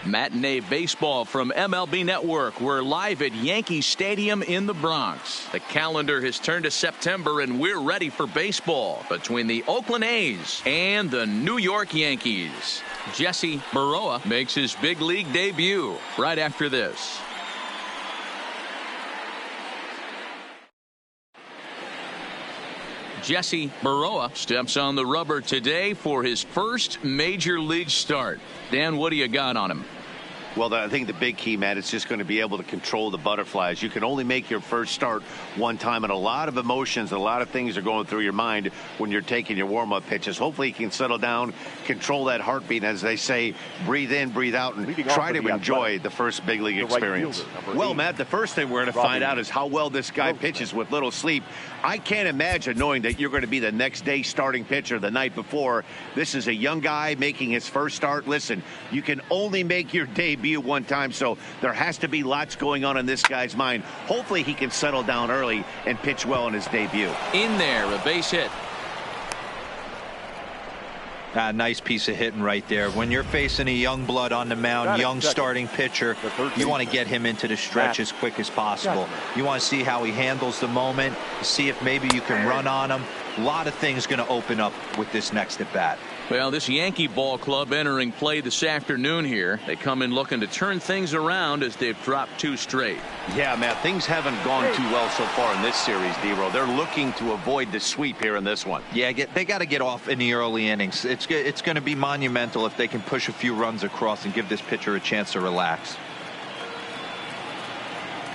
Matinee baseball from MLB Network. We're live at Yankee Stadium in the Bronx. The calendar has turned to September, and we're ready for baseball between the Oakland A's and the New York Yankees. Jesse Baroa makes his big league debut right after this. Jesse Baroa steps on the rubber today for his first major league start. Dan, what do you got on him? Well, I think the big key, Matt, is just going to be able to control the butterflies. You can only make your first start one time, and a lot of emotions, a lot of things are going through your mind when you're taking your warm-up pitches. Hopefully, he can settle down, control that heartbeat, as they say, breathe in, breathe out, and try to enjoy the first big league experience. Well, Matt, the first thing we're going to find out is how well this guy pitches with little sleep. I can't imagine knowing that you're going to be the next day starting pitcher the night before. This is a young guy making his first start. Listen, you can only make your debut one time, so there has to be lots going on in this guy's mind. Hopefully he can settle down early and pitch well in his debut. In there, a base hit. Nice piece of hitting right there. When you're facing a young blood on the mound, young starting pitcher, you want to get him into the stretch as quick as possible. You want to see how he handles the moment, see if maybe you can run on him. A lot of things going to open up with this next at bat. Well, this Yankee ball club entering play this afternoon here. They come in looking to turn things around as they've dropped 2 straight. Yeah, Matt, things haven't gone too well so far in this series, D-Row. They're looking to avoid the sweep here in this one. Yeah, they got to get off in the early innings. It's going to be monumental if they can push a few runs across and give this pitcher a chance to relax.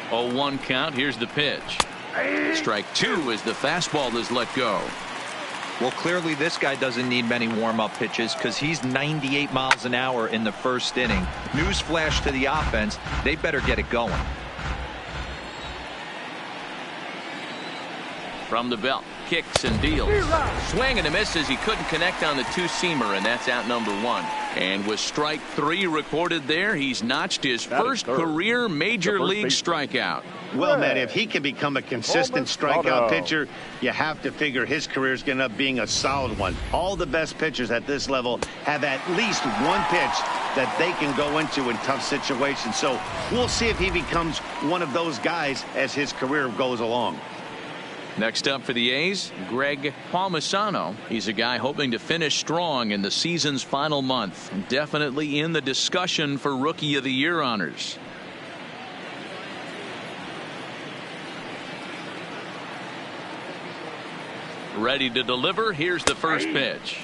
0-1 count. Here's the pitch. Strike 2 as the fastball is let go. Well, clearly this guy doesn't need many warm-up pitches because he's 98 miles an hour in the first inning. Newsflash to the offense, they better get it going. From the belt, kicks and deals. Swing and a miss as he couldn't connect on the 2-seamer, and that's out number 1. And with strike 3 recorded there, he's notched his first career major league strikeout. Well, Matt, if he can become a consistent strikeout pitcher, you have to figure his career is going to end up being a solid one. All the best pitchers at this level have at least one pitch that they can go into in tough situations. So we'll see if he becomes one of those guys as his career goes along. Next up for the A's, Greg Palmisano. He's a guy hoping to finish strong in the season's final month. Definitely in the discussion for Rookie of the Year honors. Ready to deliver. Here's the first pitch.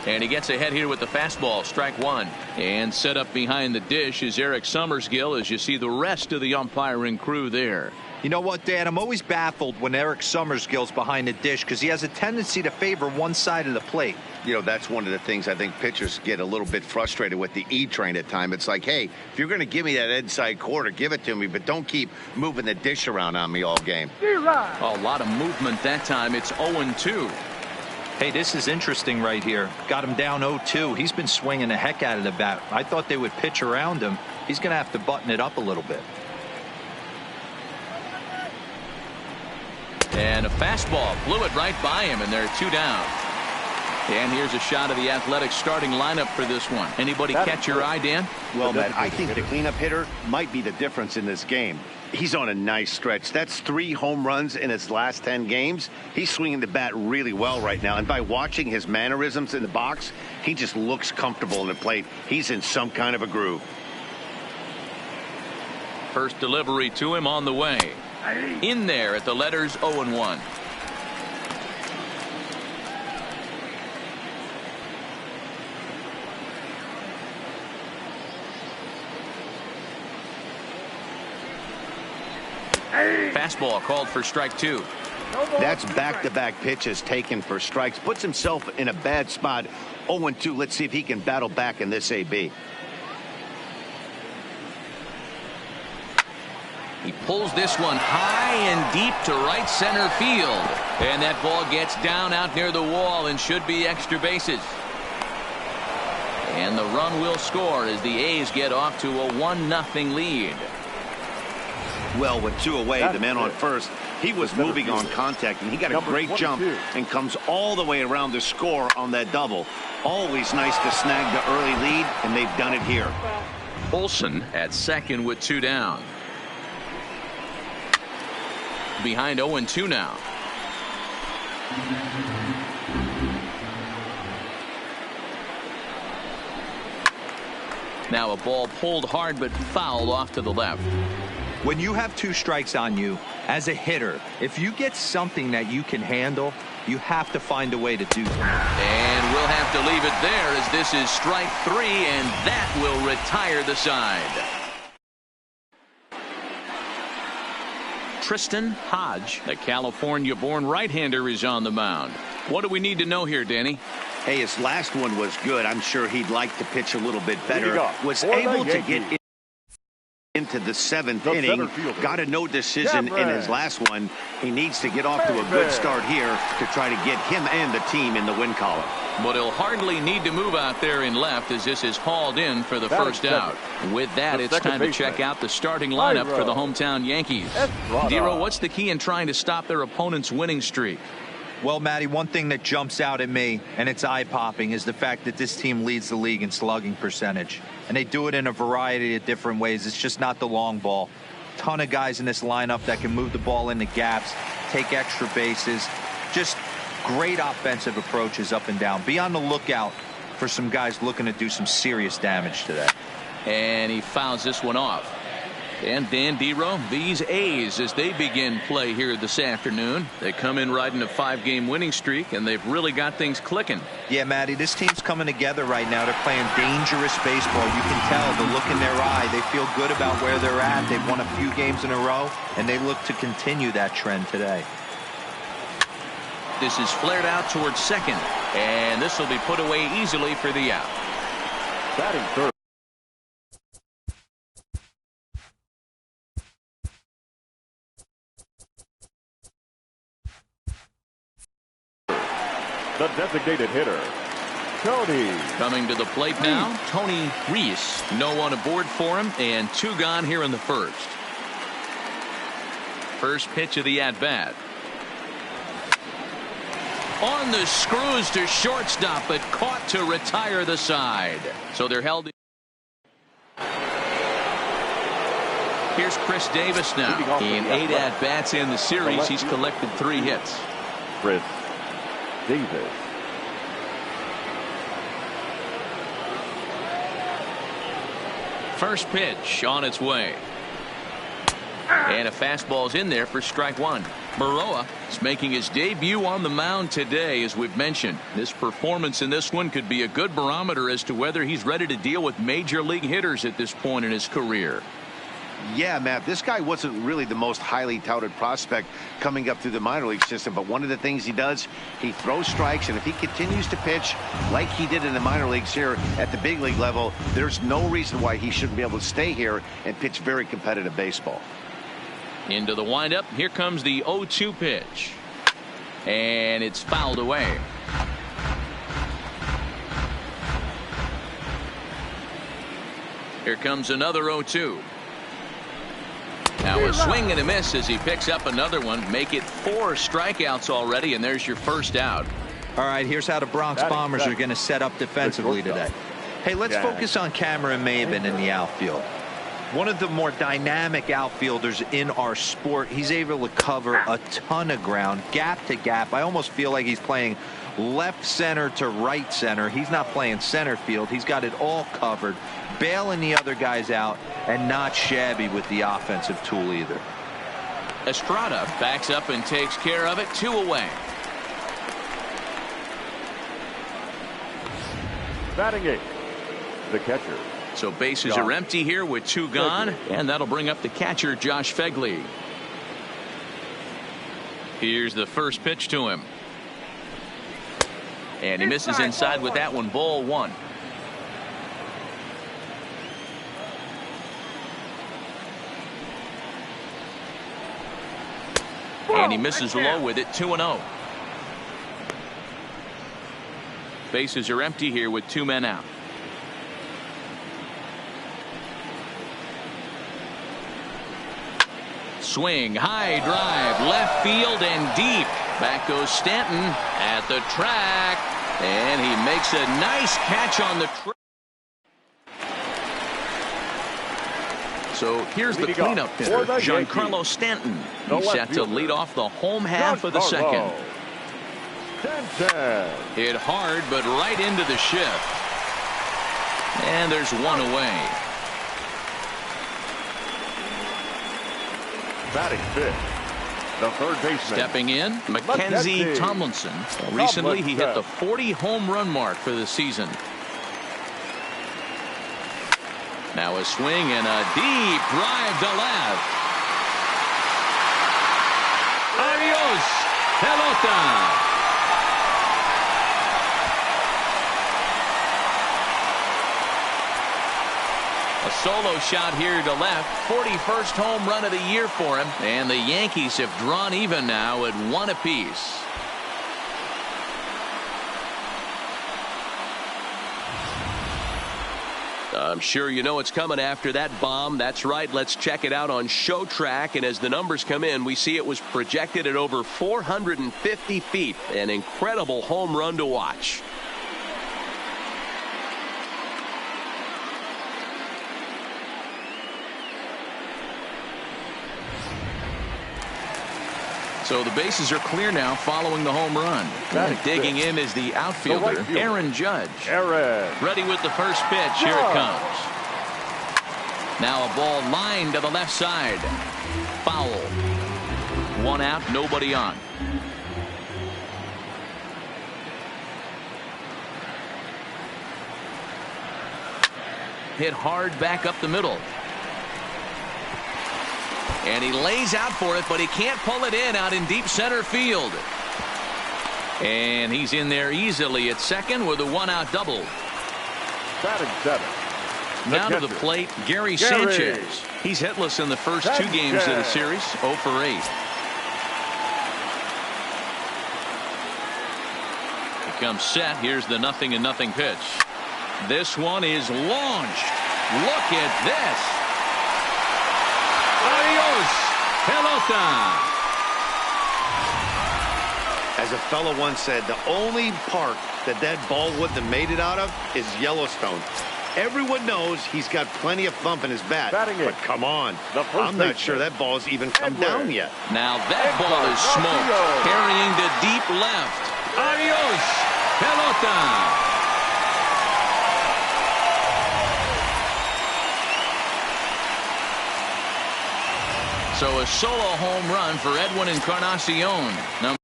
And he gets ahead here with the fastball. Strike 1. And set up behind the dish is Eric Summersgill as you see the rest of the umpiring crew there. You know what, Dan? I'm always baffled when Eric Summersgill's behind the dish because he has a tendency to favor one side of the plate. You know, that's one of the things I think pitchers get a little bit frustrated with the E-train at times. It's like, hey, if you're going to give me that inside quarter, give it to me, but don't keep moving the dish around on me all game. A lot of movement that time. It's 0-2. Hey, this is interesting right here. Got him down 0-2. He's been swinging the heck out of the bat. I thought they would pitch around him. He's going to have to button it up a little bit. And a fastball blew it right by him, and they're 2 down. And here's a shot of the Athletics starting lineup for this one. Anybody catch your eye, Dan? Well, Matt, I think the cleanup hitter might be the difference in this game. He's on a nice stretch. That's 3 home runs in his last 10 games. He's swinging the bat really well right now. And by watching his mannerisms in the box, he just looks comfortable in the plate. He's in some kind of a groove. First delivery to him on the way. In there at the letters 0-1. Fastball called for strike 2. That's back-to-back pitches taken for strikes. Puts himself in a bad spot. 0-2. Let's see if he can battle back in this AB. He pulls this one high and deep to right center field. And that ball gets down out near the wall and should be extra bases. And the run will score as the A's get off to a 1-0 lead. Well, with 2 away, the man on first, he was moving on contact, and he got a great jump and comes all the way around to score on that double. Always nice to snag the early lead, and they've done it here. Olsen at second with 2 down. Behind 0-2 now. Now a ball pulled hard but fouled off to the left. When you have 2 strikes on you as a hitter, if you get something that you can handle, you have to find a way to do that. And we'll have to leave it there as this is strike 3, and that will retire the side. Tristan Hodge, the California-born right-hander, is on the mound. What do we need to know here, Danny? Hey, his last one was good. I'm sure he'd like to pitch a little bit better. Was able to get into the 7th inning. Got a no decision in his last one. He needs to get off to a good start here to try to get him and the team in the win column. But he'll hardly need to move out there in left as this is hauled in for the first out. With that, it's time to check out the starting lineup for the hometown Yankees. Dero, what's the key in trying to stop their opponent's winning streak? Well, Matty, one thing that jumps out at me, and it's eye-popping, is the fact that this team leads the league in slugging percentage. And they do it in a variety of different ways. It's just not the long ball. Ton of guys in this lineup that can move the ball into gaps, take extra bases. Just great offensive approaches up and down. Be on the lookout for some guys looking to do some serious damage today. And he fouls this one off. And Dan Dero, these A's, as they begin play here this afternoon, they come in riding a 5-game winning streak, and they've really got things clicking. Yeah, Matty, this team's coming together right now. They're playing dangerous baseball. You can tell the look in their eye. They feel good about where they're at. They've won a few games in a row, and they look to continue that trend today. This is flared out towards second, and this will be put away easily for the out. Batting third. The designated hitter, Tony. Coming to the plate now, Tony Reese. No one aboard for him, and 2 gone here in the first. First pitch of the at-bat. On the screws to shortstop, but caught to retire the side. So they're held. Here's Chris Davis now. In 8 at-bats in the series, he's collected 3 hits. Chris Davis. First pitch on its way. And a fastball's in there for strike 1. Baroa is making his debut on the mound today, as we've mentioned. This performance in this one could be a good barometer as to whether he's ready to deal with major league hitters at this point in his career. Yeah, Matt, this guy wasn't really the most highly touted prospect coming up through the minor league system, but one of the things he does, he throws strikes, and if he continues to pitch like he did in the minor leagues here at the big league level, there's no reason why he shouldn't be able to stay here and pitch very competitive baseball. Into the windup. Here comes the 0-2 pitch. And it's fouled away. Here comes another 0-2. Now a swing and a miss as he picks up another one. Make it 4 strikeouts already, and there's your first out. All right, here's how the Bronx Bombers are going to set up defensively today. Hey, let's focus on Cameron Maybin in the outfield. One of the more dynamic outfielders in our sport. He's able to cover a ton of ground, gap to gap. I almost feel like he's playing left center to right center. He's not playing center field. He's got it all covered, bailing the other guys out, and not shabby with the offensive tool either. Estrada backs up and takes care of it. 2 away. Batting 8th, the catcher. So bases are empty here with 2 gone, and that'll bring up the catcher, Josh Fegley. Here's the first pitch to him. And he misses inside with that one. Ball 1. And he misses low with it. 2-0. Bases are empty here with 2 men out. Swing, high drive, left field and deep. Back goes Stanton at the track, and he makes a nice catch on the track. So here's the cleanup hitter, Giancarlo Stanton. He's set to lead off the home half of the second. Hit hard, but right into the shift. And there's one away. Batting fifth, the third baseman. Stepping in, Mackenzie Tomlinson. Recently, he hit the 40 home run mark for the season. Now a swing and a deep drive to left. Adios, pelota. A solo shot here to left. 41st home run of the year for him. And the Yankees have drawn even now at 1 apiece. I'm sure you know it's coming after that bomb. That's right. Let's check it out on Show Track. And as the numbers come in, we see it was projected at over 450 feet. An incredible home run to watch. So the bases are clear now following the home run. Digging in is the outfielder, Aaron Judge. Ready with the first pitch. Here it comes. Now a ball lined to the left side. Foul. 1 out, nobody on. Hit hard back up the middle. And he lays out for it, but he can't pull it in out in deep center field. And he's in there easily at second with a 1-out double. Batting seventh. Now to the plate, Gary Sanchez. He's hitless in the first 2 games of the series, 0 for 8. He comes set. Here's the 0-0 pitch. This one is launched. Look at this. Adios, pelota. As a fellow once said, the only park that ball wouldn't have made it out of is Yellowstone. Everyone knows he's got plenty of thump in his bat, but come on, I'm not sure that ball's even come down yet. Now that ball is smoked, carrying to deep left. Adios, pelota. So a solo home run for Edwin Encarnacion. Number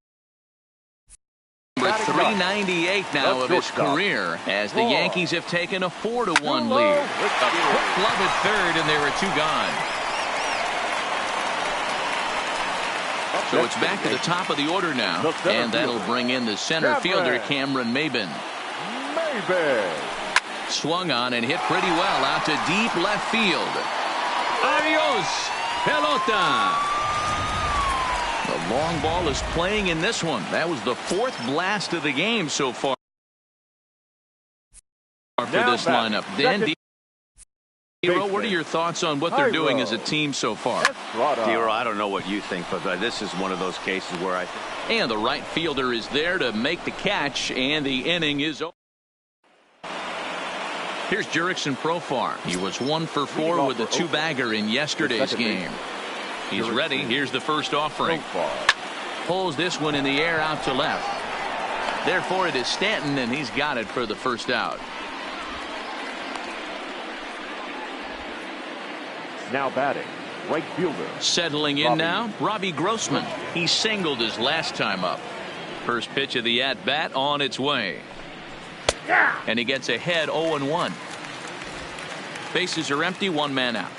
398 now of his career as the Yankees have taken a 4-1 lead. A quick glove at third, and there are 2 gone. So it's back to the top of the order now, and that'll bring in the center fielder, Cameron Maybin. Swung on and hit pretty well out to deep left field. Adios, pelota. The long ball is playing in this one. That was the 4th blast of the game so far for this lineup. Dan Dero, what are your thoughts on what they're doing as a team so far? Dero, I don't know what you think, but this is one of those cases where I think. And the right fielder is there to make the catch, and the inning is over. Here's Jurickson Profar. He was 1 for 4 with a 2-bagger in yesterday's game. He's ready. Here's the first offering. Pulls this one in the air out to left. Therefore, it is Stanton, and he's got it for the first out. Now batting, right fielder. Settling in now, Robbie Grossman. He singled his last time up. First pitch of the at-bat on its way. And he gets ahead 0-1. Bases are empty, 1 man out.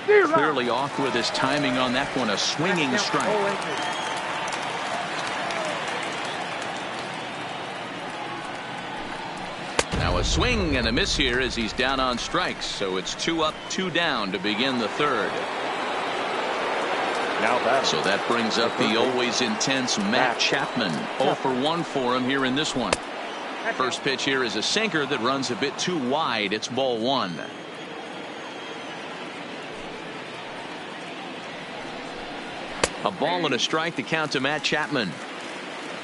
Clearly off with his timing on that one, a swinging strike. Now a swing and a miss here as he's down on strikes. So it's 2 up, 2 down to begin the third. So that brings up the always intense Matt Chapman. 0 for 1 for him here in this one. First pitch here is a sinker that runs a bit too wide. It's ball 1. A ball and a strike to count to Matt Chapman.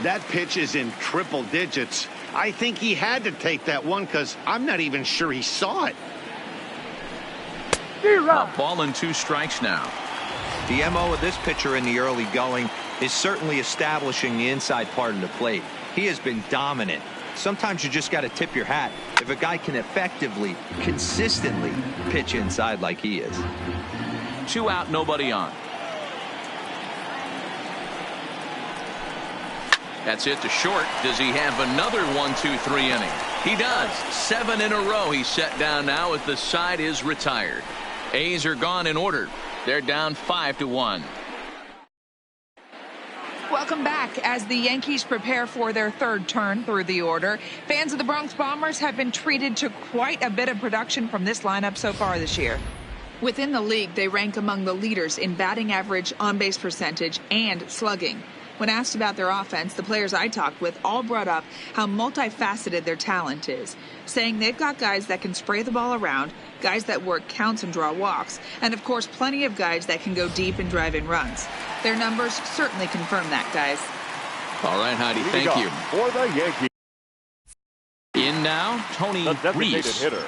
That pitch is in triple digits. I think he had to take that one because I'm not even sure he saw it. A ball and 2 strikes now. The MO of this pitcher in the early going is certainly establishing the inside part of the plate. He has been dominant. Sometimes you just got to tip your hat if a guy can effectively, consistently pitch inside like he is. 2 out, nobody on. That's it to short. Does he have another 1-2-3 inning? He does. 7 in a row he's set down now as the side is retired. A's are gone in order. They're down 5-1. Welcome back as the Yankees prepare for their third turn through the order. Fans of the Bronx Bombers have been treated to quite a bit of production from this lineup so far this year. Within the league, they rank among the leaders in batting average, on-base percentage, and slugging. When asked about their offense, the players I talked with all brought up how multifaceted their talent is, saying they've got guys that can spray the ball around, guys that work counts and draw walks, and of course plenty of guys that can go deep and drive in runs. Their numbers certainly confirm that, guys. All right, Heidi, thank you. For the Yankees, In now, Tony the designated Reese. hitter,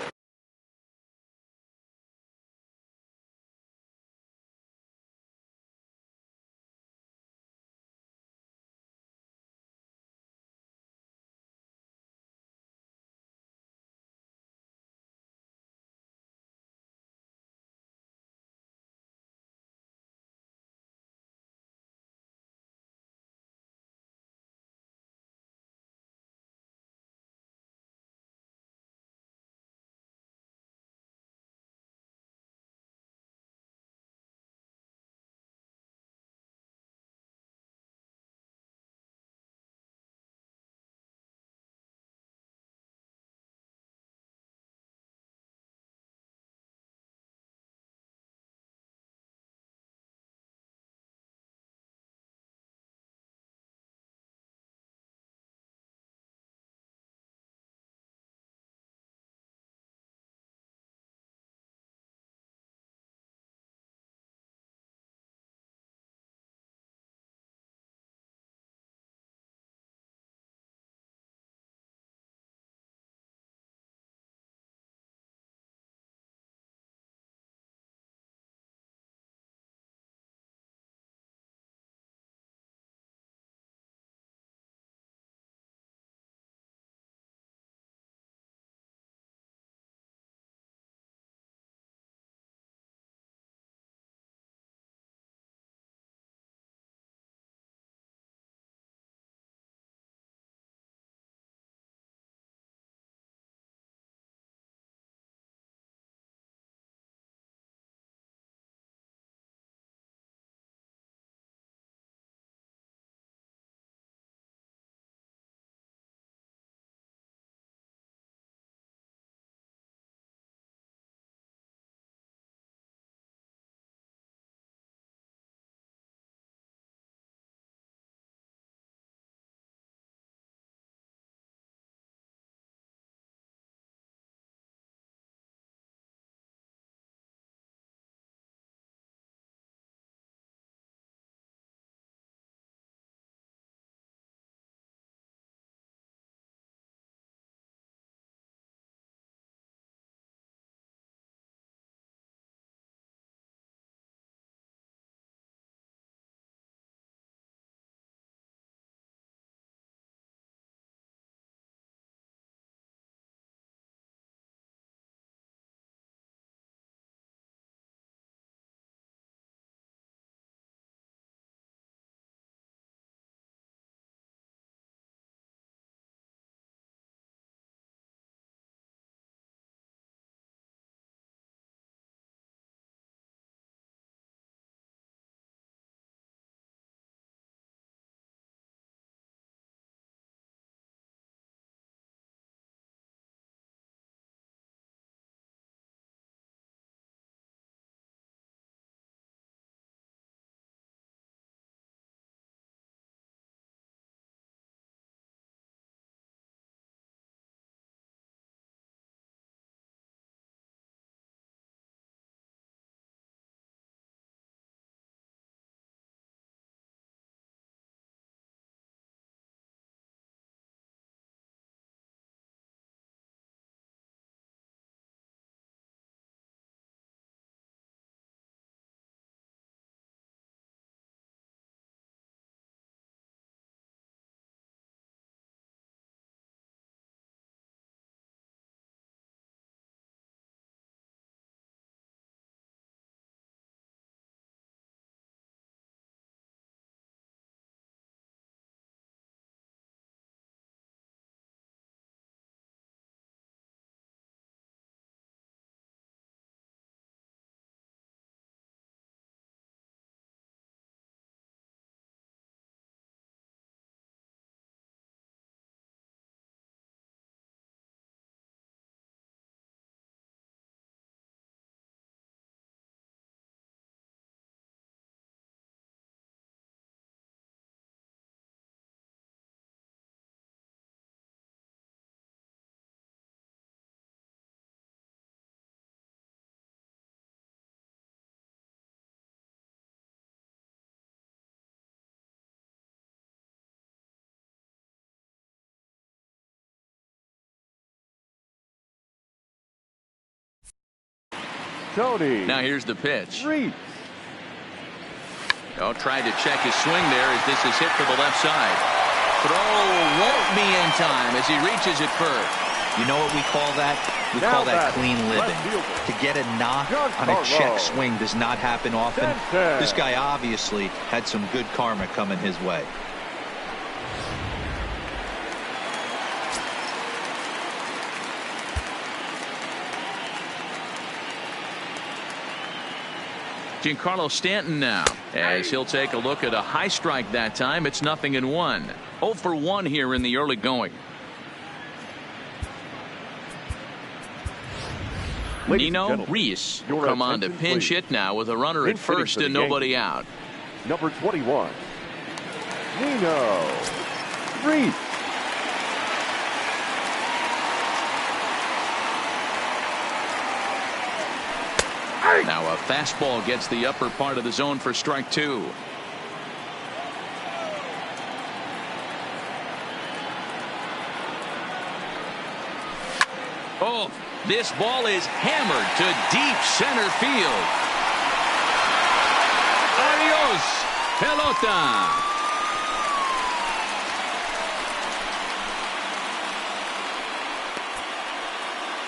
Tony. Now here's the pitch. Reese. Oh, tried to check his swing there as this is hit to the left side. Throw won't be in time as he reaches it first. You know what we call that? We call that clean living. To get a knock on a check swing does not happen often. This guy obviously had some good karma coming his way. Giancarlo Stanton now, as he'll take a look at a high strike that time. It's 0-1. 0 for 1 here in the early going. Nino Reese come on to pinch hit now with a runner at first and nobody out. Number 21, Nino Reese. Now a fastball gets the upper part of the zone for strike 2. Oh, this ball is hammered to deep center field. Adios, pelota.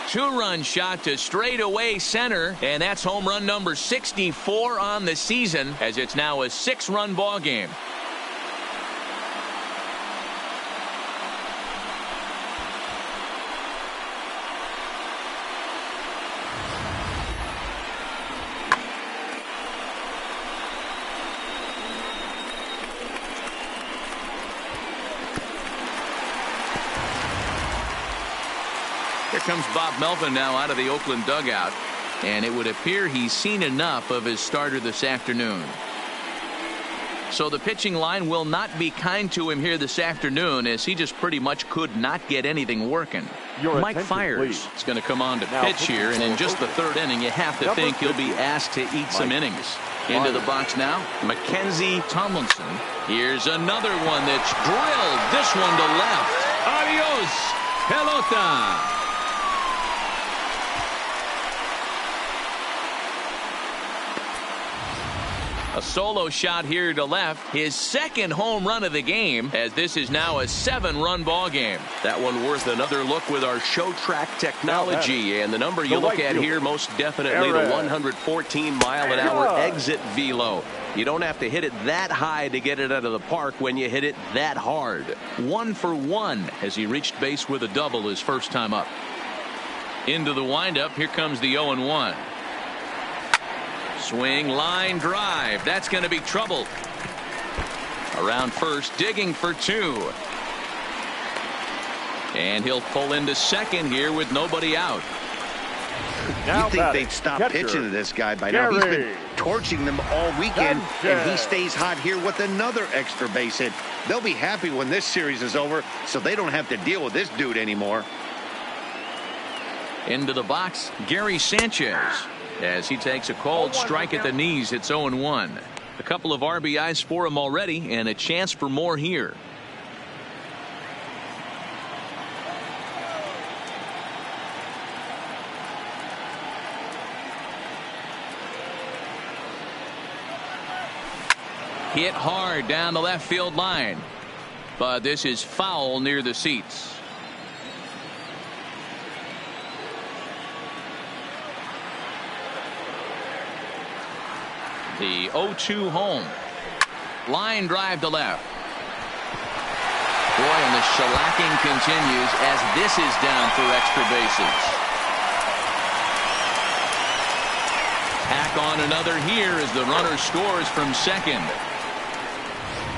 Two-run shot to straightaway center, and that's home run number 64 on the season, as it's now a 6-run ball game. Here comes Bob Melvin now out of the Oakland dugout, and it would appear he's seen enough of his starter this afternoon. So the pitching line will not be kind to him here this afternoon, as he just pretty much could not get anything working. Mike Fiers is going to come on to pitch here, and in just the 3rd inning, you have to think he'll be asked to eat some innings. Into the box now, Mackenzie Tomlinson. Here's another one that's drilled. This one to left. Adios, pelota. A solo shot here to left, his 2nd home run of the game, as this is now a 7-run ball game. That one worth another look with our show track technology, and the number you look at here, most definitely the 114-mile-an-hour exit velo. You don't have to hit it that high to get it out of the park when you hit it that hard. 1 for 1 as he reached base with a double his first time up. Into the windup, here comes the 0-1. Swing, line drive. That's going to be trouble. Around first, digging for 2. And he'll pull into second here with nobody out. You'd think they'd stop pitching to this guy by now. He's been torching them all weekend, and he stays hot here with another extra base hit. They'll be happy when this series is over, so they don't have to deal with this dude anymore. Into the box, Gary Sanchez. As he takes a cold strike at the knees, it's 0-1. A couple of RBIs for him already, and a chance for more here. Hit hard down the left field line, but this is foul near the seats. The 0-2 home. Line drive to left. Boy, and the shellacking continues as this is down through extra bases. Tack on another here as the runner scores from second.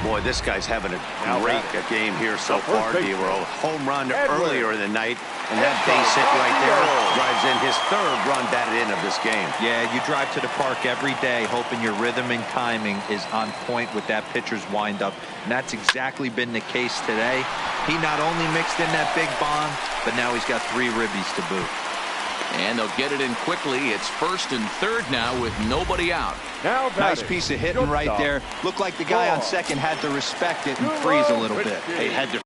Boy, this guy's having a great game here so far. He were a home run earlier in the night, and that base hit right there drives in his 3rd run batted in of this game. Yeah, you drive to the park every day hoping your rhythm and timing is on point with that pitcher's windup, and that's exactly been the case today. He not only mixed in that big bomb, but now he's got 3 ribbies to boot. And they'll get it in quickly. It's 1st and 3rd now with nobody out. Nice piece of hitting right there. Looked like the guy on second had to respect it and freeze a little bit. They had to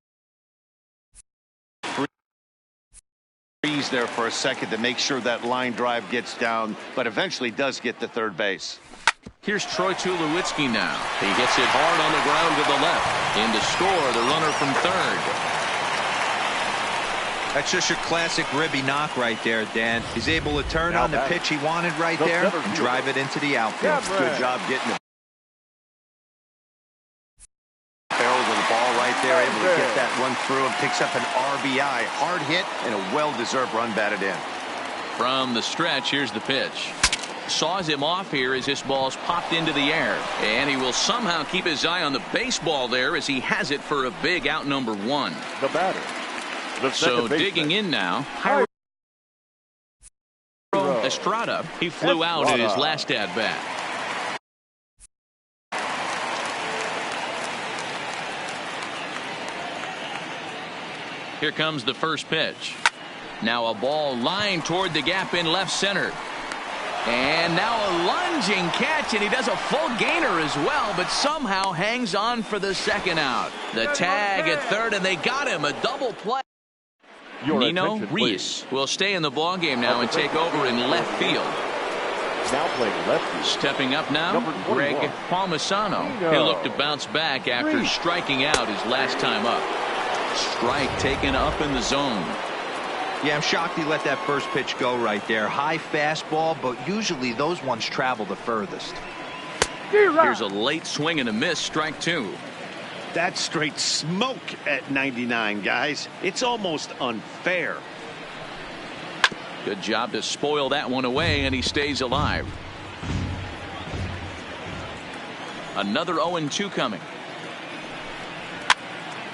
Freeze there for a second to make sure that line drive gets down, but eventually does get to third base. Here's Troy Tulowitzki now. He hits it hard on the ground to the left. In to score, the runner from third. That's just your classic ribby knock right there, Dan. He's able to turn on the pitch he wanted right there and drive it into the outfield. Good job getting the barrel of the ball right there, able to get that one through and picks up an RBI. Hard hit and a well-deserved run batted in. From the stretch, here's the pitch. Saws him off here as this ball's popped into the air. And he will somehow keep his eye on the baseball there as he has it for a big out number one. The batter. So digging in now, Estrada. He flew out in his last at-bat. Here comes the first pitch. Now a ball lined toward the gap in left center. And now a lunging catch, and he does a full gainer as well, but somehow hangs on for the second out. The tag at third, and they got him. A double play. Nino Reese will stay in the ballgame now and take over in left field. Now playing left field. Stepping up now, Greg Palmisano. He'll look to bounce back after striking out his last time up. Strike taken up in the zone. Yeah, I'm shocked he let that first pitch go right there. High fastball, but usually those ones travel the furthest. Here's a late swing and a miss, strike two. That's straight smoke at 99, guys. It's almost unfair. Good job to spoil that one away, and he stays alive. Another 0-2 coming.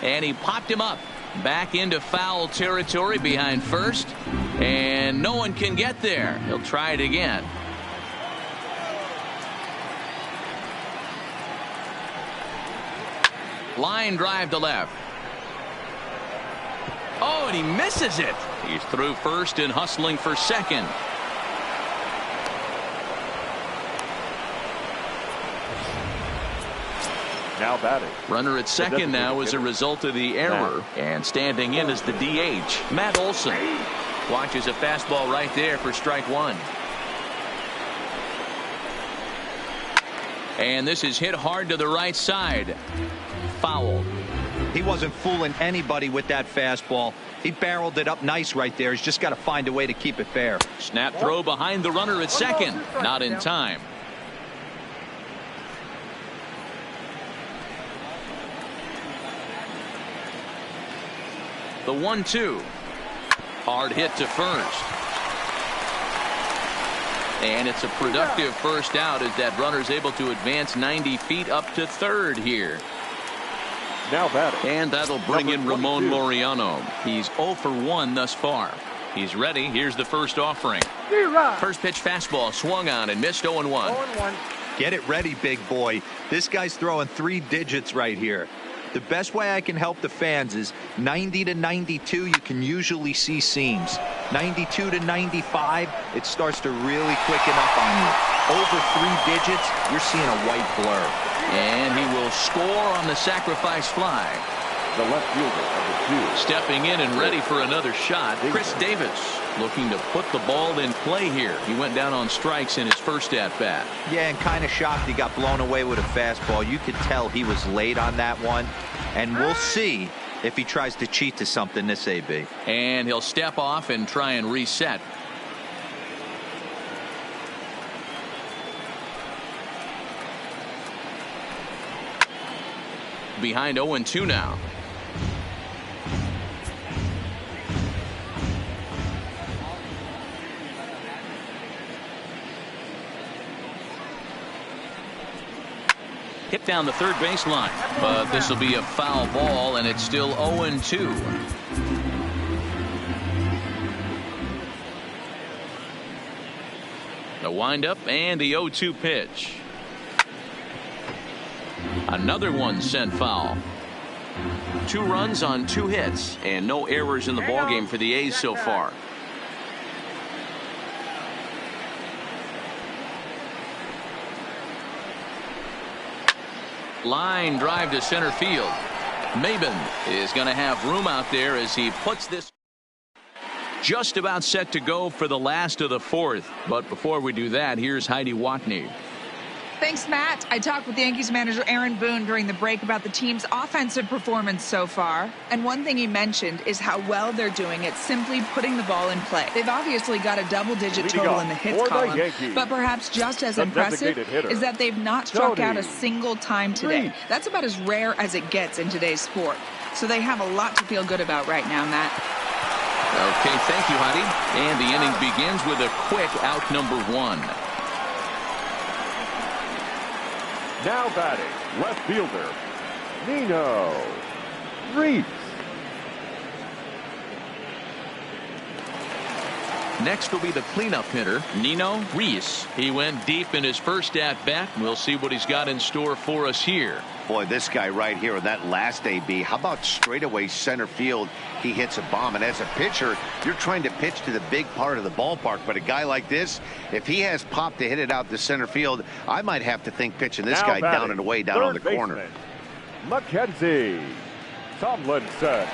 And he popped him up. Back into foul territory behind first. And no one can get there. He'll try it again. Line drive to left. Oh, and he misses it. He's through first and hustling for second. Now batting. Runner at second now as a result of the error. And standing in is the DH, Matt Olson. Watches a fastball right there for strike one. And this is hit hard to the right side. Foul. He wasn't fooling anybody with that fastball. He barreled it up nice right there. He's just got to find a way to keep it fair. Snap throw behind the runner at second. Not in time. The 1-2. Hard hit to first. And it's a productive first out as that runner's able to advance 90 feet up to third here. Now batting. And that'll bring in Ramon Laureano. He's 0 for 1 thus far. He's ready. Here's the first offering. First pitch fastball swung on and missed 0-1. Get it ready, big boy. This guy's throwing 3 digits right here. The best way I can help the fans is 90 to 92, you can usually see seams. 92 to 95, it starts to really quicken up on you. Over 3 digits, you're seeing a white blur. And he will score on the sacrifice fly. The left fielder, number 2. Stepping in and ready for another shot, Chris Davis looking to put the ball in play here. He went down on strikes in his first at-bat. Yeah, and kind of shocked he got blown away with a fastball. You could tell he was late on that one. And we'll see if he tries to cheat to something this AB. And he'll step off and try and reset. Behind 0-2 now. Hit down the third baseline, but this will be a foul ball, and it's still 0-2. The windup and the 0-2 pitch. Another one sent foul. 2 runs on 2 hits, and no errors in the ballgame for the A's so far. Line drive to center field. Maben is going to have room out there as he puts this. just about set to go for the last of the fourth. But before we do that, here's Heidi Watney. Thanks, Matt. I talked with Yankees manager Aaron Boone during the break about the team's offensive performance so far. And one thing he mentioned is how well they're doing at simply putting the ball in play. They've obviously got a double-digit total in the hits column, but perhaps just as impressive is that they've not struck out a single time today. That's about as rare as it gets in today's sport. So they have a lot to feel good about right now, Matt. Okay, thank you, Heidi. And the inning begins with a quick out number 1. Now batting, left fielder, Nino Reese. Next will be the cleanup hitter, Nino Reese. He went deep in his first at-bat. We'll see what he's got in store for us here. Boy, this guy right here, that last AB, how about straightaway center field? He hits a bomb, and as a pitcher, you're trying to pitch to the big part of the ballpark, but a guy like this, if he has pop to hit it out to center field, I might have to think pitching this guy down and away down on the corner. Mackenzie Tomlinson.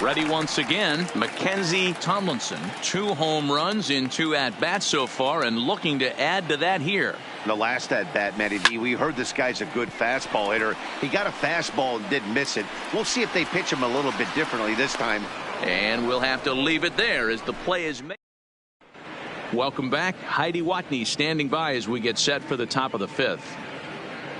Ready once again, Mackenzie Tomlinson. 2 home runs in 2 at-bats so far, and looking to add to that here. The last at-bat, Matty D, we heard this guy's a good fastball hitter. He got a fastball and didn't miss it. We'll see if they pitch him a little bit differently this time. And we'll have to leave it there as the play is made. Welcome back. Heidi Watney standing by as we get set for the top of the 5th.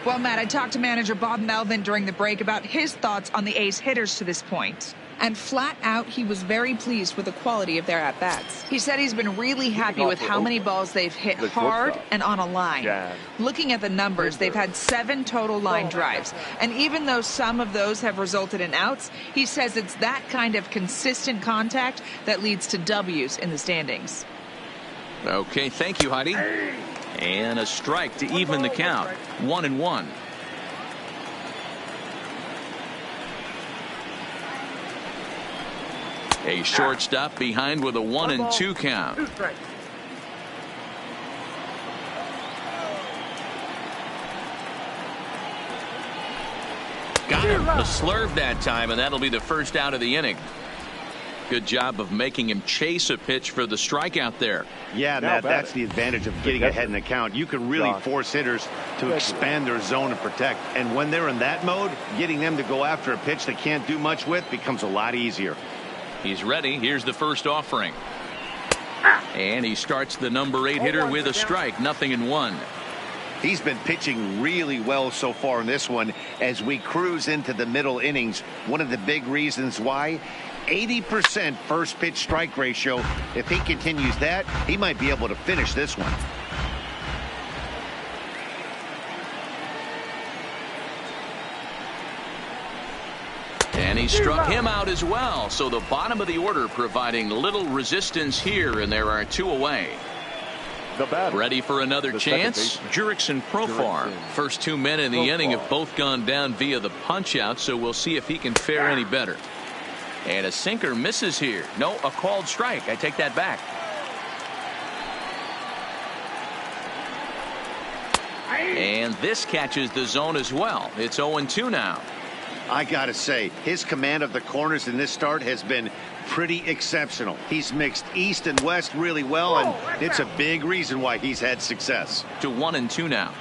Well, Matt, I talked to manager Bob Melvin during the break about his thoughts on the A's hitters to this point. And flat out, he was very pleased with the quality of their at-bats. He said he's been really happy with how many balls they've hit hard and on a line. Looking at the numbers, they've had 7 total line drives. And even though some of those have resulted in outs, he says it's that kind of consistent contact that leads to W's in the standings. Okay, thank you, Heidi. And a strike to even the count. 1-1. A shortstop behind with a 1-2 count. Got him. A slurve that time, and that'll be the first out of the inning. Good job of making him chase a pitch for the strikeout there. Yeah, Matt, that's the advantage of getting ahead in the count. You can really force hitters to expand their zone and protect. And when they're in that mode, getting them to go after a pitch they can't do much with becomes a lot easier. He's ready. Here's the first offering. And he starts the number 8 hitter with a strike. 0-1. He's been pitching really well so far in this one as we cruise into the middle innings. One of the big reasons why, 80% first pitch strike ratio. If he continues that, he might be able to finish this one. And he struck him out as well. So the bottom of the order providing little resistance here, and there are 2 away. Ready for another chance? Jurickson and Profar. First 2 men in the inning have both gone down via the punch out, so we'll see if he can fare any better. And a sinker misses here. No, a called strike. I take that back. And this catches the zone as well. It's 0-2 now. I gotta say, his command of the corners in this start has been pretty exceptional. He's mixed east and west really well, and it's a big reason why he's had success. To 1-2 now.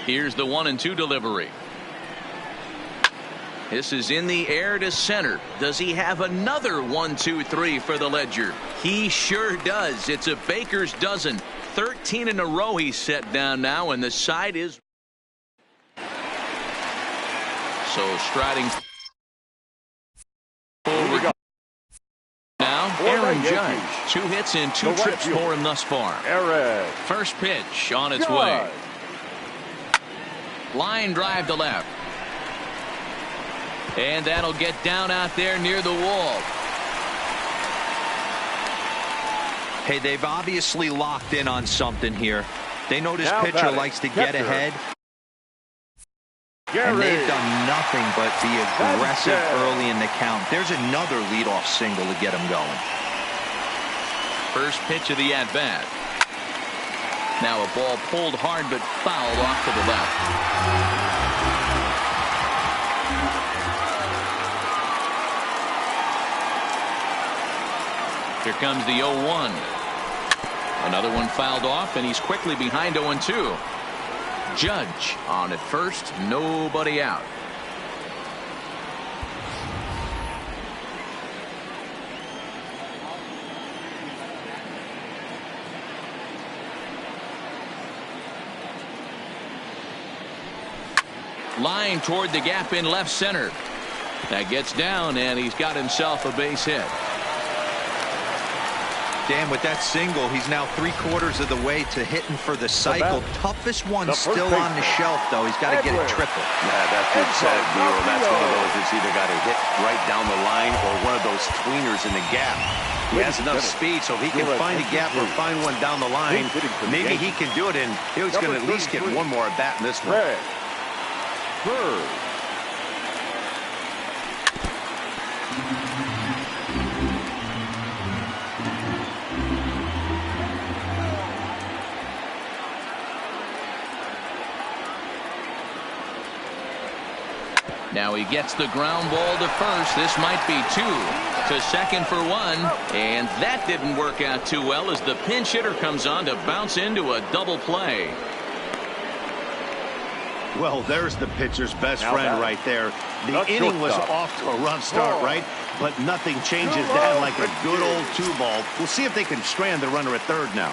Here's the 1-2 delivery. This is in the air to center. Does he have another 1-2-3 for the ledger? He sure does. It's a baker's dozen. 13 in a row he's set down now, and the side is so striding forward now. Aaron Judge, 2 hits and 2 trips for him thus far. First pitch on its way. Line drive to left. And that'll get down out there near the wall. Hey, they've obviously locked in on something here. They know this pitcher likes to get ahead. And they've done nothing but be aggressive early in the count. There's another leadoff single to get him going. First pitch of the at-bat. Now a ball pulled hard but fouled off to the left. Here comes the 0-1. Another one fouled off, and he's quickly behind 0-2. Judge on at first, nobody out. Line toward the gap in left center. That gets down, and he's got himself a base hit. Dan, with that single, he's now 3/4 of the way to hitting for the cycle. Toughest one still on the shelf, though. He's got to get it triple. Yeah, that's good said, Buell. That's one of those that's either got to hit right down the line or one of those tweeners in the gap. He has enough speed, so if he can find a gap or find one down the line, maybe he can do it, and he's going to at least get one more at bat in this one. Now he gets the ground ball to first. This might be 2. To second for 1. And that didn't work out too well as the pinch hitter comes on to bounce into a double play. Well, there's the pitcher's best friend right there. The inning was off to a rough start, right? But nothing changes that like a good old 2-ball. We'll see if they can strand the runner at third now.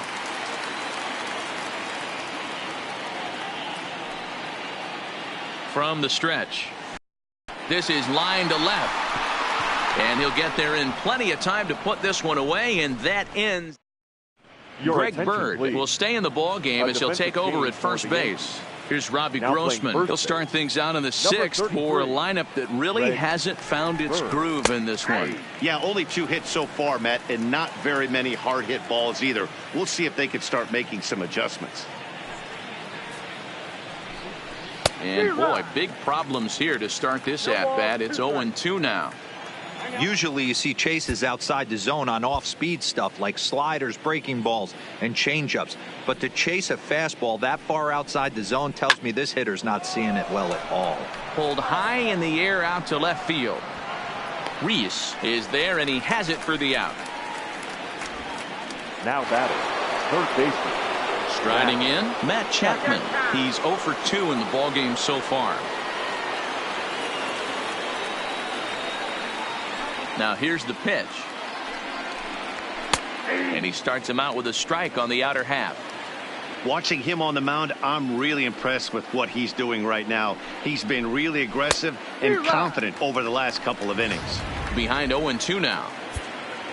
From the stretch. This is line to left. And he'll get there in plenty of time to put this one away, and that ends. Greg Bird will stay in the ball game as he'll take over at first base. Here's Robbie Grossman. He'll start things out in the 6th for a lineup that really hasn't found its groove in this one. Yeah, only 2 hits so far, Matt, and not very many hard hit balls either. We'll see if they can start making some adjustments. And boy, big problems here to start this at-bat. It's 0-2 now. Usually you see chases outside the zone on off-speed stuff like sliders, breaking balls, and changeups. But to chase a fastball that far outside the zone tells me this hitter's not seeing it well at all. Pulled high in the air out to left field. Reese is there, and he has it for the out. Now batting, third baseman. Striding in, Matt Chapman. He's 0 for 2 in the ballgame so far. Now here's the pitch. And he starts him out with a strike on the outer half. Watching him on the mound, I'm really impressed with what he's doing right now. He's been really aggressive and confident over the last couple of innings. Behind 0-2 now.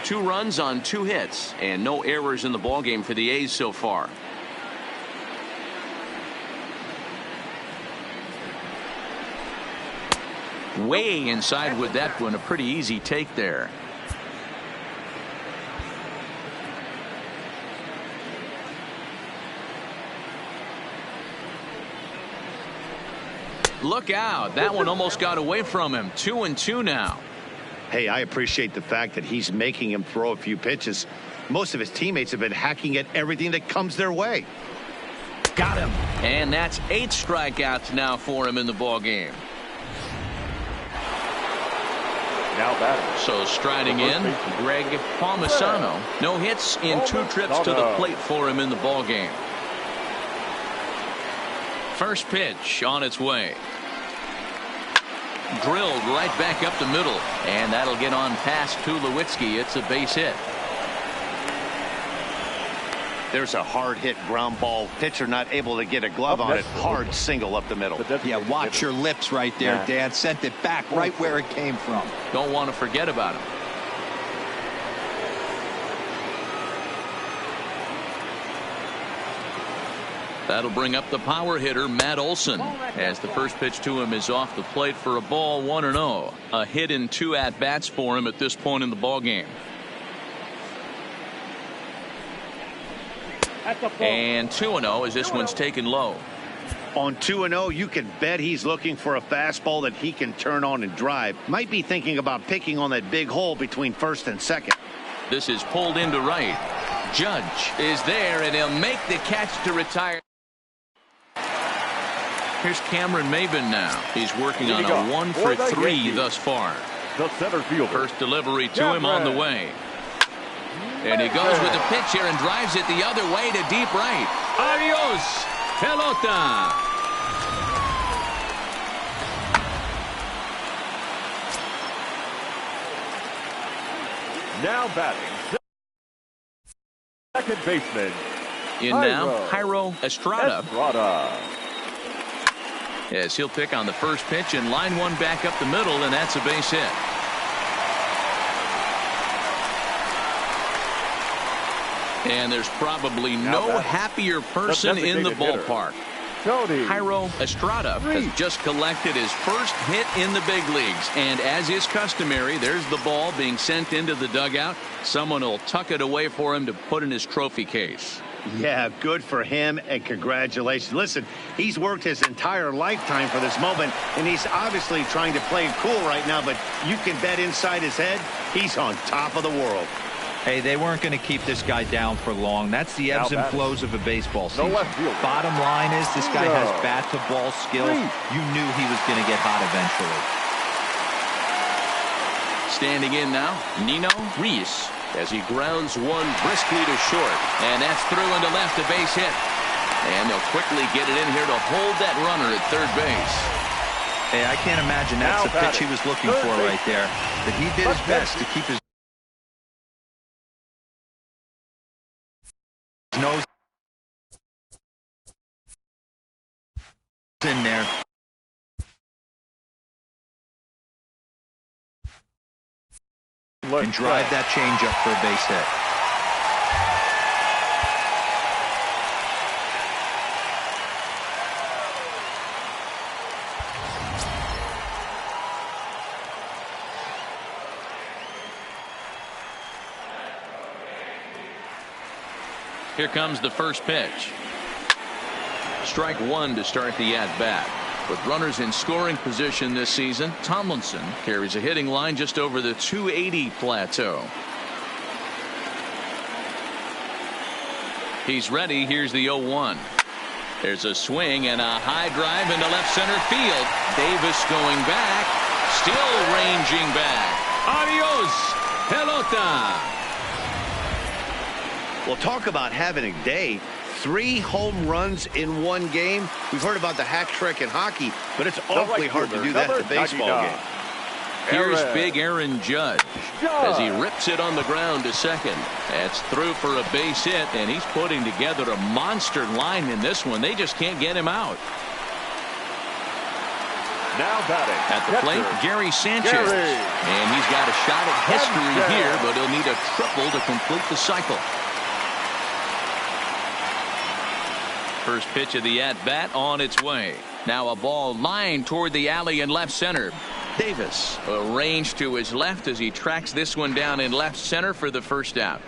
2 runs on 2 hits and no errors in the ballgame for the A's so far. Way inside with that one. A pretty easy take there. Look out. That one almost got away from him. 2-2 now. Hey, I appreciate the fact that he's making him throw a few pitches. Most of his teammates have been hacking at everything that comes their way. Got him. And that's 8 strikeouts now for him in the ballgame. Now batting. So striding in, Greg Palmisano. No hits in 2 trips to the plate for him in the ballgame. First pitch on its way. Drilled right back up the middle. And that'll get on past Tulowitzki. It's a base hit. There's a hard hit ground ball. Pitcher not able to get a glove on it. Hard single up the middle. Yeah, watch your lips right there, Dan. Sent it back right where it came from. Don't want to forget about him. That'll bring up the power hitter, Matt Olson, as the first pitch to him is off the plate for a ball, 1-0. A hit in 2 at-bats for him at this point in the ballgame. And 2-0 as this one's taken low. On 2-0, you can bet he's looking for a fastball that he can turn on and drive. Might be thinking about picking on that big hole between first and second. This is pulled into right. Judge is there, and he'll make the catch to retire. Here's Cameron Maben now. He's working on a 1 for 3 thus far. The center fielder. First delivery to him on the way. And he goes with the pitch here and drives it the other way to deep right. Adios, pelota. Now batting, second baseman. In now, Jairo Estrada. Yes, he'll pick on the first pitch and line one back up the middle, and that's a base hit. And there's probably no happier person in the ballpark. Jairo Estrada has just collected his first hit in the big leagues. And as is customary, there's the ball being sent into the dugout. Someone will tuck it away for him to put in his trophy case. Yeah, good for him, and congratulations. Listen, he's worked his entire lifetime for this moment, and he's obviously trying to play it cool right now, but you can bet inside his head, he's on top of the world. Hey, they weren't going to keep this guy down for long. That's the ebbs and flows of a baseball season. Bottom line is this guy has bat-to-ball skills. You knew he was going to get hot eventually. Standing in now, Nino Reese, as he grounds one briskly to short. And that's through into left, a base hit. And they'll quickly get it in here to hold that runner at third base. Hey, I can't imagine that's the pitch he was looking for right there. But he did his best to keep his nose in there. And drive that changeup for a base hit. Here comes the first pitch. Strike one to start the at-bat. With runners in scoring position this season, Tomlinson carries a hitting line just over the 280 plateau. He's ready. Here's the 0-1. There's a swing and a high drive into left center field. Davis going back, still ranging back. Adios, pelota. Well, talk about having a day. 3 home runs in one game. We've heard about the hat trick in hockey, but it's awfully hard to do that in a baseball game. Here's big Aaron Judge as he rips it on the ground to second. That's through for a base hit, and he's putting together a monster line in this one. They just can't get him out. Now batting at the plate, Gary Sanchez. And he's got a shot at history here, but he'll need a triple to complete the cycle. First pitch of the at-bat on its way. Now a ball lined toward the alley in left center. Davis arranged to his left as he tracks this one down in left center for the first out.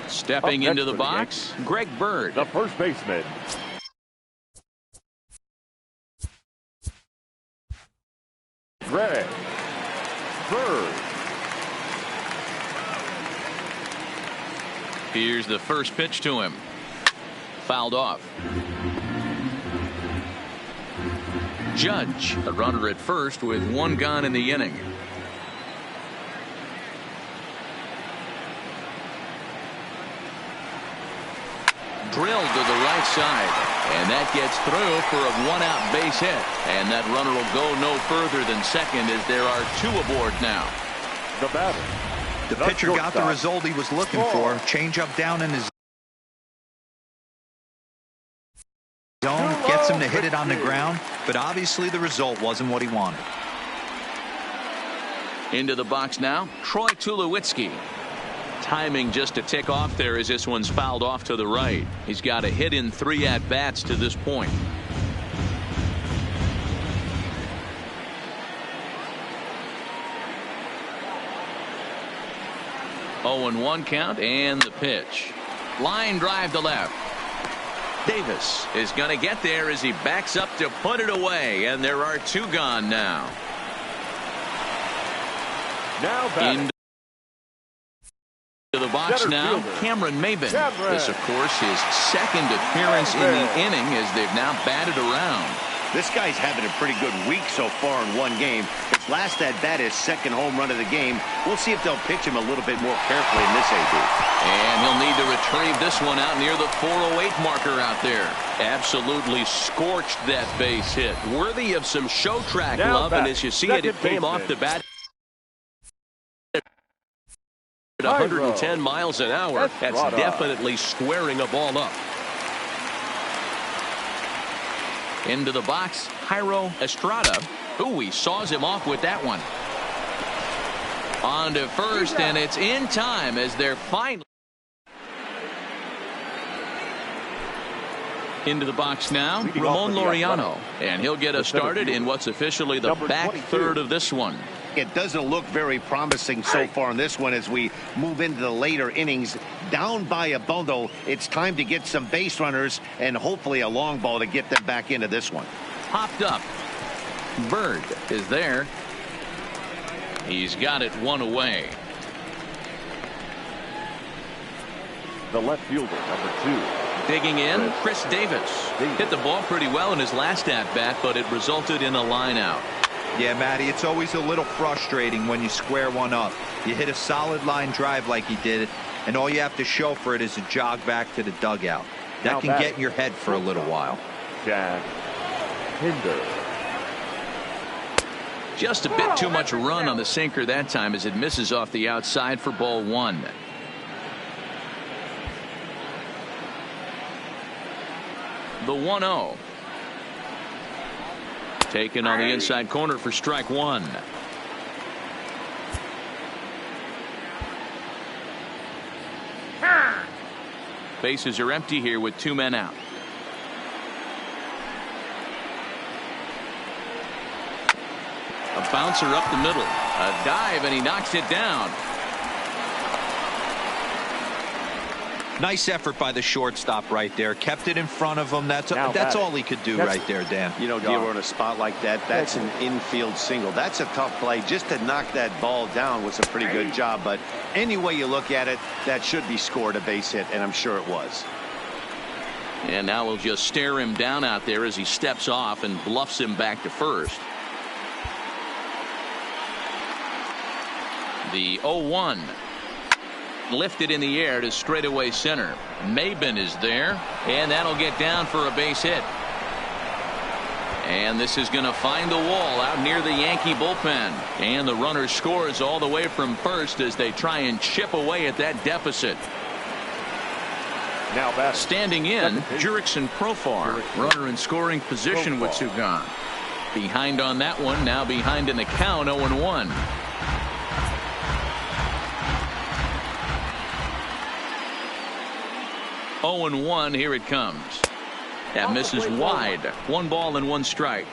Stepping into the box, Greg Bird. The first baseman. Greg Bird. Here's the first pitch to him. Fouled off. Judge, a runner at first with 1 gone in the inning. Drilled to the right side, and that gets through for a 1-out base hit. And that runner will go no further than second as there are 2 aboard now. The batter. The pitcher got the result he was looking for. Change up down in his zone, gets him to hit it on the ground, but obviously the result wasn't what he wanted. Into the box now, Troy Tulowitzki. Timing just to tick off there as this one's fouled off to the right. He's got a hit in 3 at-bats to this point. Oh, 0-1 count, and the pitch. Line drive to left. Davis is going to get there as he backs up to put it away, and there are 2 gone now. Now back. To the box now, Cameron Maben. This, of course, his second appearance in the inning as they've now batted around. This guy's having a pretty good week so far in one game. His last at-bat, his second home run of the game. We'll see if they'll pitch him a little bit more carefully in this AB. And he'll need to retrieve this one out near the 408 marker out there. Absolutely scorched that base hit. Worthy of some show track love, and as you see it came off the bat at 110 miles an hour. That's definitely squaring a ball up. Into the box, Jairo Estrada. Ooh, he saws him off with that one. On to first, and it's in time as they're finally into the box now. Ramon Laureano, and he'll get us started in what's officially the back third of this one. It doesn't look very promising so far in this one as we move into the later innings. Down by a bundle, it's time to get some base runners and hopefully a long ball to get them back into this one. Popped up. Bird is there. He's got it one away. The left fielder, number 2. Digging in, Chris Davis. Hit the ball pretty well in his last at-bat, but it resulted in a line out. Yeah, Matty, it's always a little frustrating when you square one up. You hit a solid line drive like he did, and all you have to show for it is a jog back to the dugout. That can get in your head for a little while. Jack Hinder. Just a bit too much run on the sinker that time as it misses off the outside for ball 1. The 1-0. Taken on the inside corner for strike 1. Bases are empty here with 2 men out. A bouncer up the middle. A dive, and he knocks it down. Nice effort by the shortstop right there. Kept it in front of him. That's all he could do right there, Dan. You know, Gio, in a spot like that, that's an infield single. That's a tough play. Just to knock that ball down was a pretty good job. But any way you look at it, that should be scored a base hit, and I'm sure it was. And now we'll just stare him down out there as he steps off and bluffs him back to first. The 0-1. Lifted in the air to straightaway center. Maben is there, and that'll get down for a base hit. And this is going to find the wall out near the Yankee bullpen. And the runner scores all the way from first as they try and chip away at that deficit. Now back. Standing in, Jurickson Profar. Runner in scoring position with 2 gone. Behind on that one, now behind in the count, 0-1. Oh and 1, here it comes. That misses wide. 1 ball and 1 strike.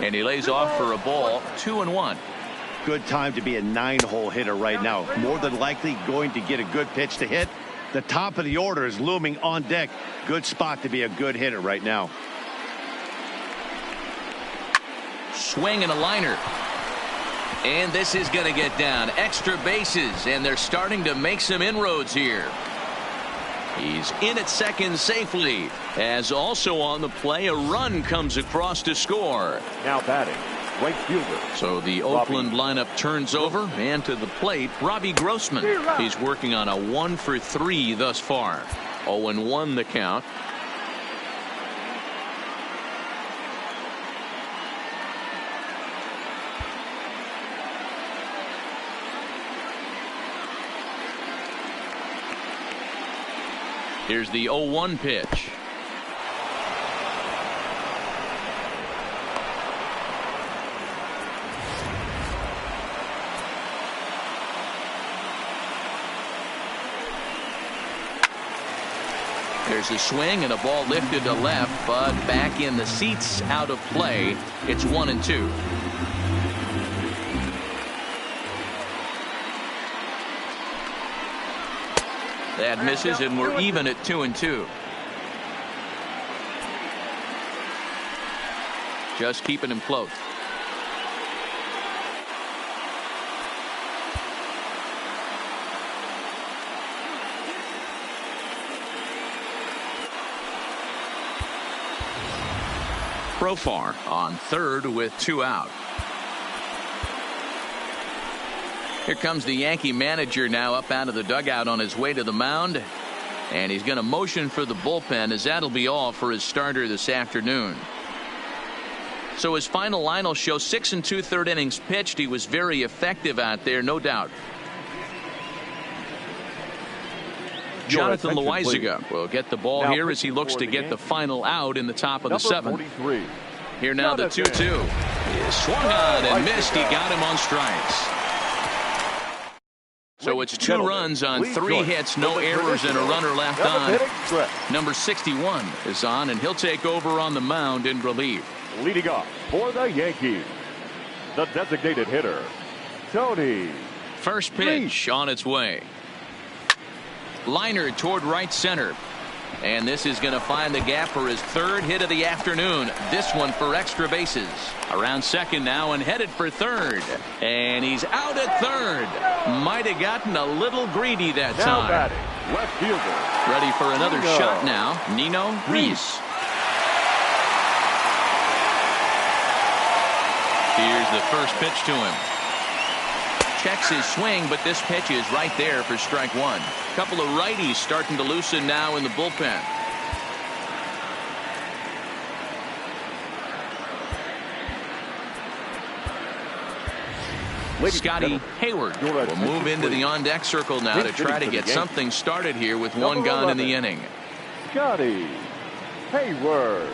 And he lays off for a ball. 2-1. Good time to be a 9-hole hitter right now. More than likely going to get a good pitch to hit. The top of the order is looming on deck. Good spot to be a good hitter right now. Swing and a liner. And this is going to get down. Extra bases, and they're starting to make some inroads here. He's in at second safely, as also on the play a run comes across to score. Now batting, right fielder. So the Oakland lineup turns over, and to the plate, Robbie Grossman. He's working on a 1-for-3 thus far. 0-1 the count. Here's the 0-1 pitch. There's a swing and a ball lifted to left, but back in the seats, out of play. It's 1-2. That misses, and we're even at 2-2. Just keeping him close. Profar on third with 2 out. Here comes the Yankee manager now up out of the dugout on his way to the mound. And he's going to motion for the bullpen, as that'll be all for his starter this afternoon. So his final line will show 6 2/3 innings pitched. He was very effective out there, no doubt. Jonathan Loaizaga will get the ball here as he looks to get the final out in the top of the 7th. Here now the 2-2. He is swung on and missed. He got him on strikes. So it's 2 runs on 3 hits, no errors, and a runner left on. Number 61 is on, and he'll take over on the mound in relief. Leading off for the Yankees, the designated hitter, Tony. First pitch on its way. Liner toward right center. And this is going to find the gap for his 3rd hit of the afternoon. This one for extra bases. Around second now and headed for 3rd. And he's out at 3rd. Might have gotten a little greedy that time. Batting, left fielder. Ready for another shot now. Nino Reese. Here's the first pitch to him. Checks his swing, but this pitch is right there for strike 1. Couple of righties starting to loosen now in the bullpen. Scotty Hayward will move into the on-deck circle now to try to get something started here with 1 gone in the inning. Scotty Hayward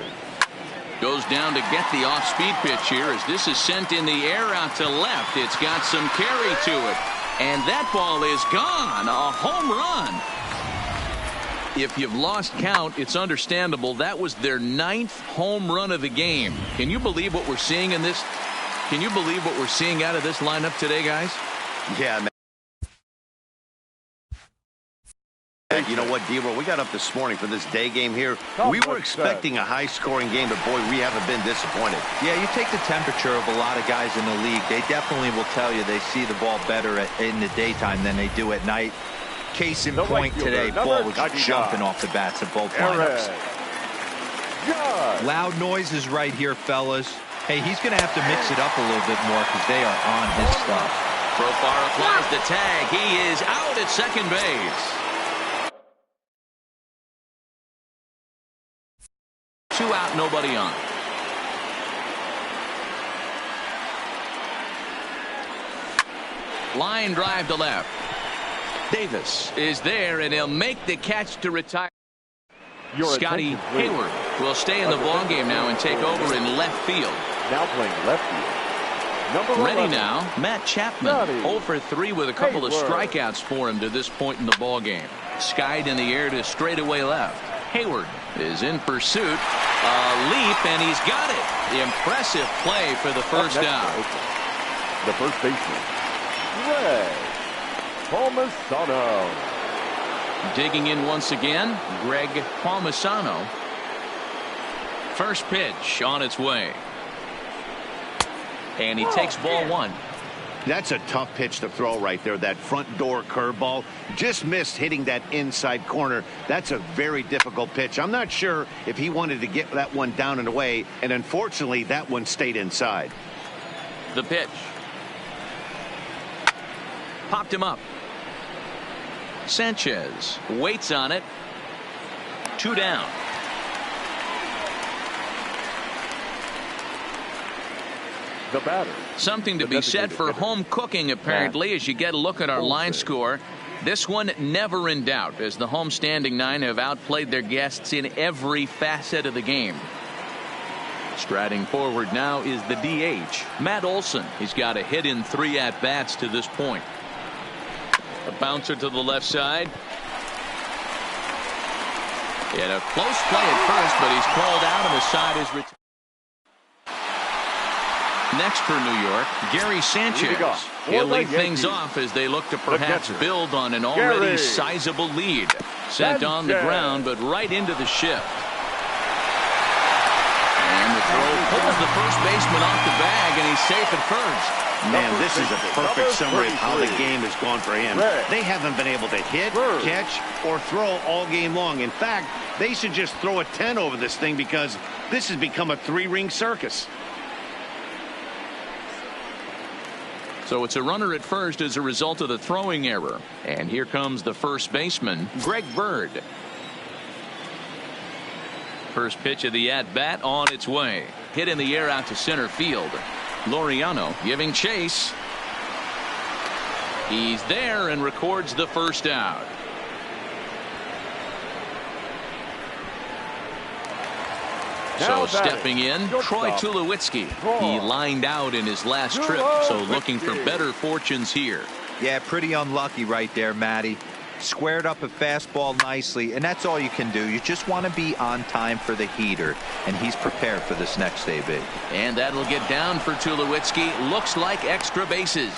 goes down to get the off-speed pitch here as this is sent in the air out to left. It's got some carry to it. And that ball is gone. A home run. If you've lost count, it's understandable. That was their 9th home run of the game. Can you believe what we're seeing in this? Can you believe what we're seeing out of this lineup today, guys? Yeah, man. You know what, D-Roll, we got up this morning for this day game here. We were expecting a high-scoring game, but, boy, we haven't been disappointed. Yeah, you take the temperature of a lot of guys in the league. They definitely will tell you they see the ball better in the daytime than they do at night. Case in point today, ball was jumping off the bats of both lineups. Loud noises right here, fellas. Hey, he's going to have to mix it up a little bit more because they are on his stuff. Profar applies the tag. He is out at second base. 2 out, nobody on. Line drive to left. Davis is there, and he'll make the catch to retire. Scotty Hayward will stay in the ballgame now and take over in left field. Now playing left field. Ready now, Matt Chapman. 0 for 3 with a couple of strikeouts for him to this point in the ballgame. Skied in the air to straightaway left. Hayward is in pursuit. A leap, and he's got it. Impressive play for the first down. The first baseman, Greg Palmisano. Digging in once again, Greg Palmisano. First pitch on its way. And he takes ball 1. That's a tough pitch to throw right there. That front door curveball just missed hitting that inside corner. That's a very difficult pitch. I'm not sure if he wanted to get that one down and away, and unfortunately that one stayed inside. The pitch. Popped him up. Sanchez waits on it. 2 down. The batter. Something to be said for home cooking, apparently, as you get a look at our line score. This one never in doubt, as the home standing 9 have outplayed their guests in every facet of the game. Striding forward now is the DH, Matt Olson. He's got a hit in 3 at-bats to this point. A bouncer to the left side. And a close play at first, but he's called out, and the side is returned. Next for New York, Gary Sanchez. He'll lead things off as they look to perhaps build on an already sizable lead. Sent on the ground, but right into the shift. And the throw pulls the first baseman off the bag, and he's safe at first. Man, this is a perfect summary of how the game has gone for him. They haven't been able to hit, catch, or throw all game long. In fact, they should just throw a 10 over this thing because this has become a three-ring circus. So it's a runner at first as a result of the throwing error. And here comes the first baseman, Greg Bird. First pitch of the at-bat on its way. Hit in the air out to center field. Laureano giving chase. He's there and records the first out. So stepping in, Troy Tulowitzki. He lined out in his last trip, so looking for better fortunes here. Yeah, pretty unlucky right there, Matty. Squared up a fastball nicely, and that's all you can do. You just want to be on time for the heater, and he's prepared for this next AB. And that'll get down for Tulowitzki. Looks like extra bases.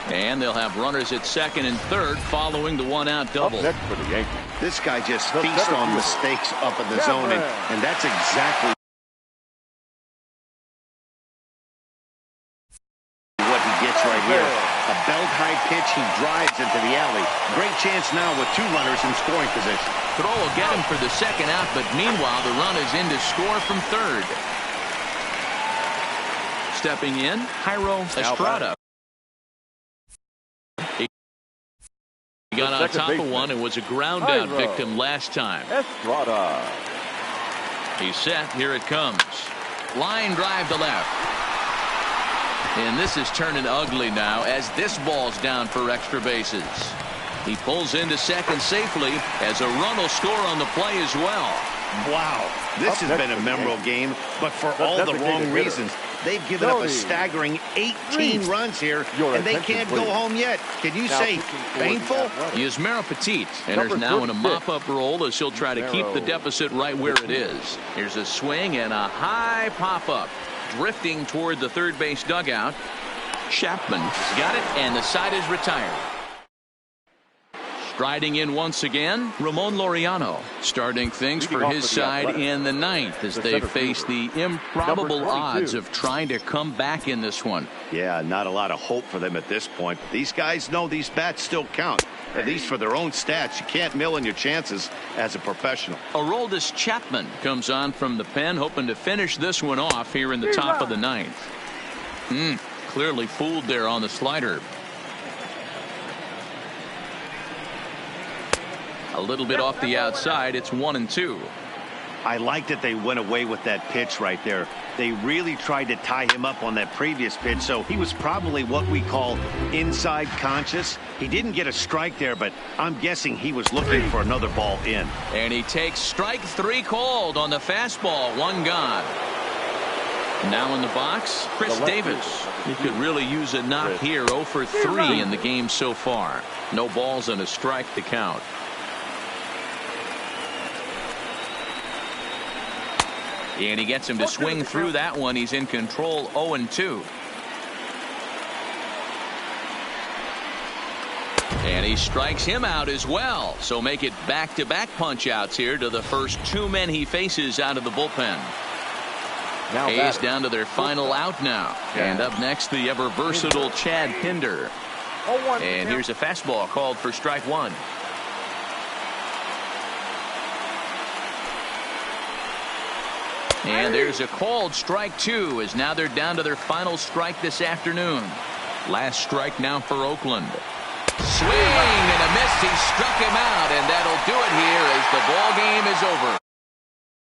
And they'll have runners at second and third following the one-out double. Up next for the Yankees. This guy just feasts on mistakes up in the zone, and that's exactly what he gets right here. A belt-high pitch, he drives into the alley. Great chance now with two runners in scoring position. Throw will get him for the second out, but meanwhile the run is in to score from third. Stepping in, Jairo Estrada. He got on top of one and was a ground out victim last time. Estrada. He's set. Here it comes. Line drive to left. And this is turning ugly now as this ball's down for extra bases. He pulls into second safely as a run will score on the play as well. Wow, this has been a memorable game, but for all the wrong reasons. They've given up a staggering 18 runs here, and they can't go home yet. Can you say painful? MLBThe enters now in a mop-up role as he'll try to keep the deficit right where it is. Here's a swing and a high pop-up. Drifting toward the third base dugout. Chapman's got it, and the side is retired. Striding in once again, Ramon Laureano, starting things for his side in the ninth as they face the improbable odds of trying to come back in this one. Yeah, not a lot of hope for them at this point. These guys know these bats still count, at least for their own stats. You can't mill in your chances as a professional. Aroldis Chapman comes on from the pen, hoping to finish this one off here in the top of the ninth. Clearly fooled there on the slider. A little bit off the outside. It's 1-2. I like that they went away with that pitch right there. They really tried to tie him up on that previous pitch, so he was probably what we call inside conscious. He didn't get a strike there, but I'm guessing he was looking for another ball in. And he takes strike three called on the fastball. One gone. Now in the box, Chris Davis. He could really use a knock here. 0 for 3 in the game so far. No balls and a strike to count. And he gets him to swing through that one. He's in control. 0-2. And he strikes him out as well. So make it back-to-back punch-outs here to the first two men he faces out of the bullpen. A's down to their final out now. And up next, the ever-versatile Chad Pinder. And here's a fastball called for strike one. And there's a called strike two, as now they're down to their final strike this afternoon. Last strike now for Oakland. Swing and a miss. He struck him out, and that'll do it here as the ball game is over.